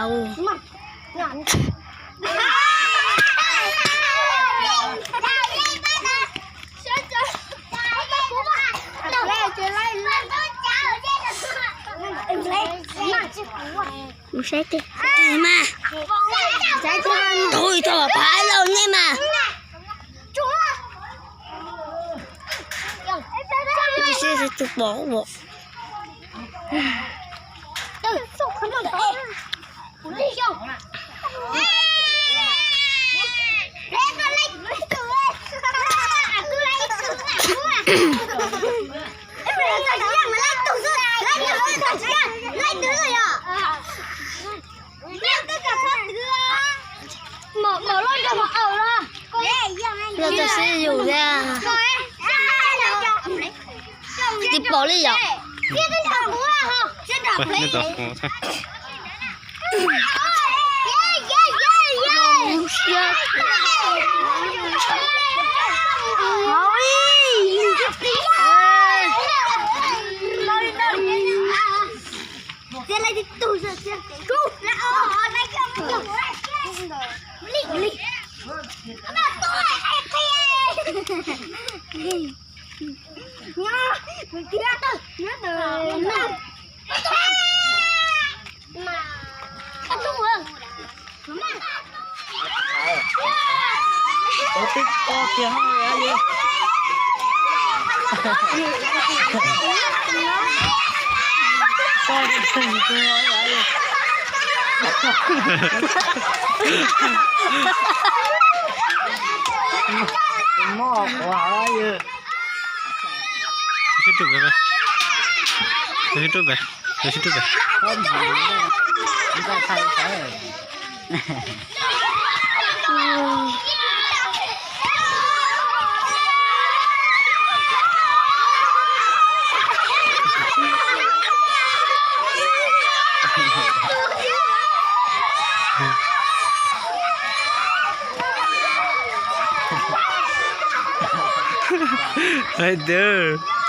đầu. Xét đi mà thôi cho phải luôn đi mà đi xe chụp bỏ bộ mở lên cho mở ở ra giờ tôi sẽ dùng ra đi bỏ đi rồi Có tích có kia hay gì? Có tình tôi nói vậy. Nó quá vậy. Situ berapa? Situ berapa? Situ berapa? Không phải chúng ta thay thế. Aduh.